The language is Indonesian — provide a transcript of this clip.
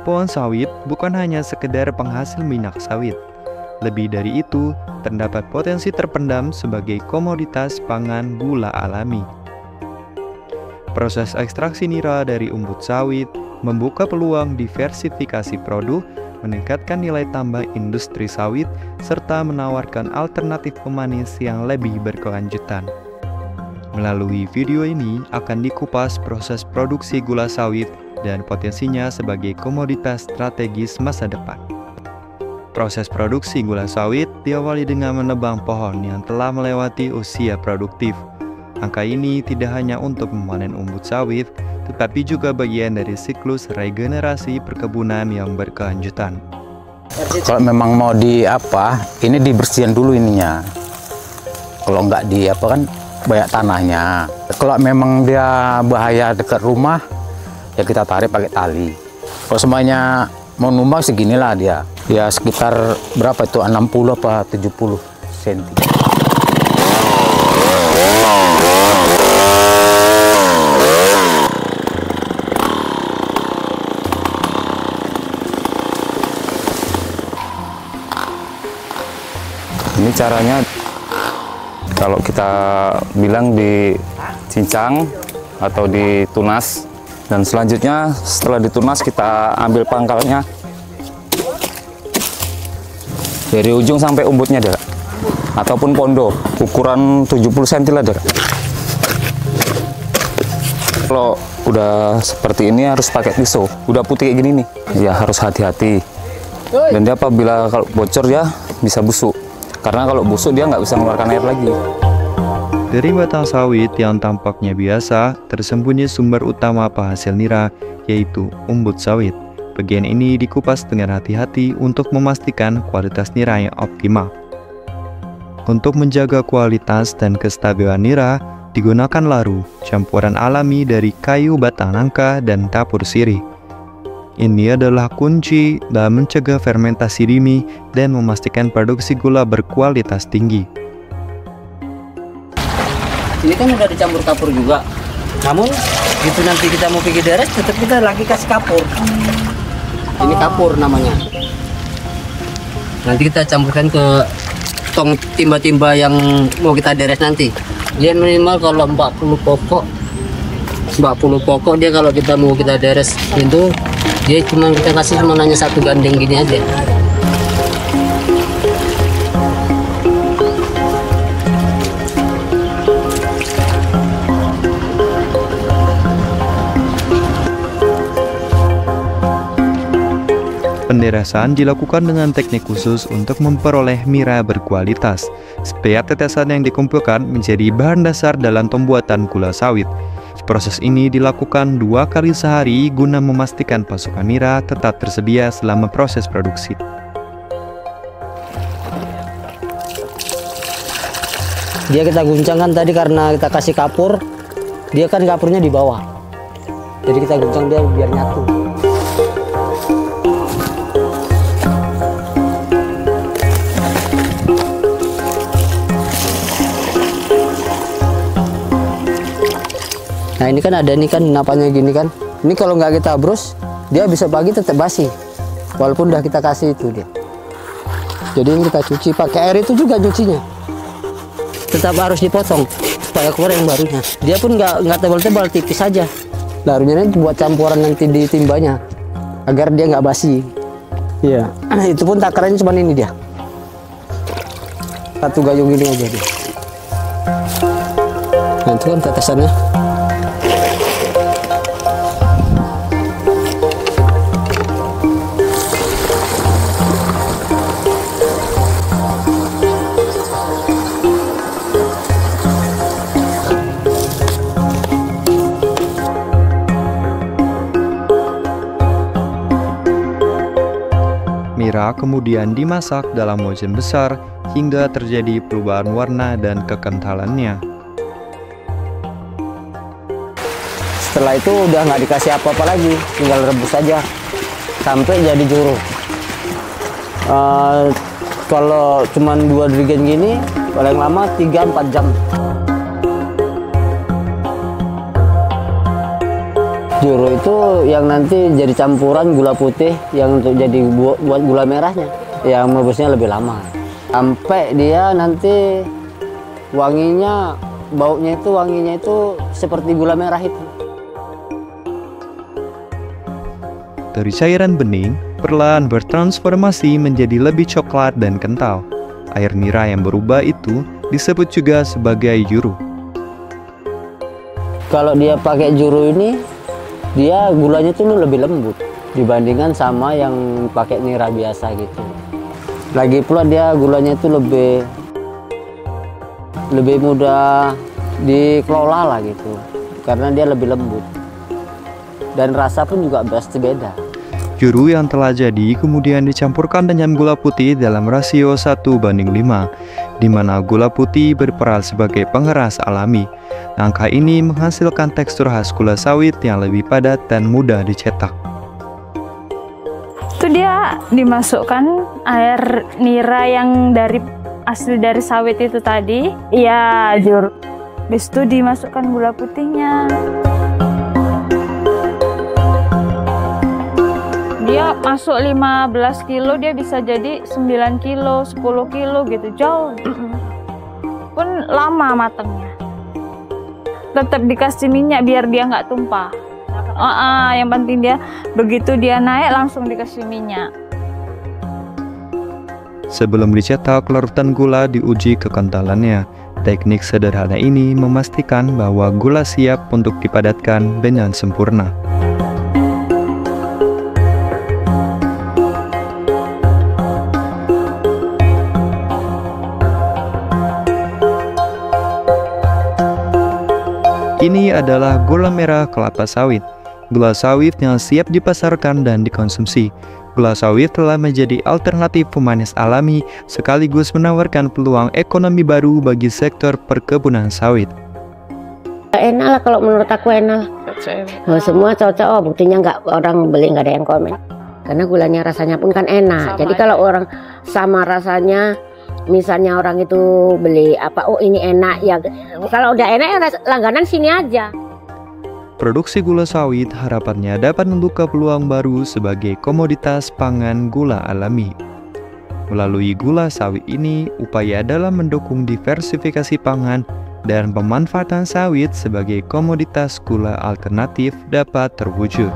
Pohon sawit bukan hanya sekedar penghasil minyak sawit. Lebih dari itu, terdapat potensi terpendam sebagai komoditas pangan gula alami. Proses ekstraksi nira dari umbut sawit membuka peluang diversifikasi produk, meningkatkan nilai tambah industri sawit, serta menawarkan alternatif pemanis yang lebih berkelanjutan. Melalui video ini akan dikupas proses produksi gula sawit dan potensinya sebagai komoditas strategis masa depan. Proses produksi gula sawit diawali dengan menebang pohon yang telah melewati usia produktif. Angka ini tidak hanya untuk memanen umbut sawit, tetapi juga bagian dari siklus regenerasi perkebunan yang berkelanjutan. Kalau memang mau ini dibersihkan dulu ininya. Kalau nggak kan banyak tanahnya. Kalau memang dia bahaya dekat rumah, ya kita tarik pakai tali. Kalau semuanya mau numbang seginilah dia. Ya sekitar berapa itu, 60 apa 70 cm. Ini caranya kalau kita bilang dicincang atau ditunas, dan selanjutnya setelah ditunas kita ambil pangkalnya dari ujung sampai umbutnya deh, ataupun pondo ukuran 70 cm lah deh. Kalau udah seperti ini harus pakai pisau, udah putih kayak gini nih ya harus hati-hati, dan dia apabila kalau bocor ya bisa busuk. Karena kalau busuk dia nggak bisa mengeluarkan air lagi. Dari batang sawit yang tampaknya biasa, tersembunyi sumber utama penghasil nira, yaitu umbut sawit. Bagian ini dikupas dengan hati-hati untuk memastikan kualitas nira yang optimal. Untuk menjaga kualitas dan kestabilan nira, digunakan laru, campuran alami dari kayu batang nangka dan tapur sirih. Ini adalah kunci dalam mencegah fermentasi dini dan memastikan produksi gula berkualitas tinggi. Ini kan udah dicampur kapur juga. Namun gitu nanti kita mau pergi deres, tetap kita lagi kasih kapur. Ini kapur namanya. Nanti kita campurkan ke tong timba-timba yang mau kita deres nanti. Dia minimal kalau 40 pokok dia kalau kita mau kita deres itu dia kita kasih cuma hanya satu gandeng gini aja. Penderesan dilakukan dengan teknik khusus untuk memperoleh nira berkualitas. Setiap tetesan yang dikumpulkan menjadi bahan dasar dalam pembuatan gula sawit. Proses ini dilakukan 2 kali sehari guna memastikan pasokan nira tetap tersedia selama proses produksi. Dia kita guncangkan tadi karena kita kasih kapur, dia kan kapurnya di bawah. Jadi kita guncang dia biar nyatu. Nah ini kan ada nih kan napanya gini kan. Ini kalau nggak kita brus, dia bisa pagi tetap basi. Walaupun udah kita kasih itu dia. Jadi ini kita cuci pakai air itu juga cucinya. Tetap harus dipotong supaya keluar yang barunya. Dia pun nggak tebal-tebal, tipis saja. Larunya ini buat campuran nanti di timbanya agar dia nggak basi. Iya. Itu pun takarannya cuma ini dia. Satu gayung ini aja dia. Nah itu kan tetesannya. Nira kemudian dimasak dalam wajan besar hingga terjadi perubahan warna dan kekentalannya. Setelah itu udah nggak dikasih apa-apa lagi, tinggal rebus saja sampai jadi juru. Kalau cuma 2 dirigen gini, paling lama 3-4 jam. Juru itu yang nanti jadi campuran gula putih yang untuk jadi buat gula merahnya, yang merebusnya lebih lama. Sampai dia nanti wanginya, baunya itu seperti gula merah itu. Dari cairan bening, perlahan bertransformasi menjadi lebih coklat dan kental. Air nira yang berubah itu disebut juga sebagai juru. Kalau dia pakai juru ini, dia gulanya tuh lebih lembut dibandingkan sama yang pakai nira biasa gitu. Lagi pula dia gulanya itu lebih mudah dikelola lah gitu, karena dia lebih lembut. Dan rasa pun juga pasti beda. Juru yang telah jadi kemudian dicampurkan dengan gula putih dalam rasio 1:5, di mana gula putih berperan sebagai pengeras alami. Langkah ini menghasilkan tekstur khas gula sawit yang lebih padat dan mudah dicetak. Itu dia dimasukkan air nira yang asli dari sawit itu tadi. Iya, juru. Habis itu dimasukkan gula putihnya. Dia masuk 15 kilo, dia bisa jadi 9 kilo, 10 kilo gitu, jauh. Pun lama matangnya. Tetap dikasih minyak biar dia nggak tumpah. Yang penting dia begitu dia naik langsung dikasih minyak. Sebelum dicetak, larutan gula diuji kekentalannya. Teknik sederhana ini memastikan bahwa gula siap untuk dipadatkan dengan sempurna. Ini adalah gula merah kelapa sawit, gula sawit yang siap dipasarkan dan dikonsumsi. Gula sawit telah menjadi alternatif pemanis alami sekaligus menawarkan peluang ekonomi baru bagi sektor perkebunan sawit. Enak lah kalau menurut aku enak. Semua cocok, buktinya orang beli nggak ada yang komen. Karena gulanya rasanya pun kan enak. Jadi kalau orang sama rasanya, misalnya orang itu beli oh ini enak ya, kalau udah enak ya langganan sini aja. Produksi gula sawit harapannya dapat membuka peluang baru sebagai komoditas pangan gula alami. Melalui gula sawit ini, upaya dalam mendukung diversifikasi pangan dan pemanfaatan sawit sebagai komoditas gula alternatif dapat terwujud.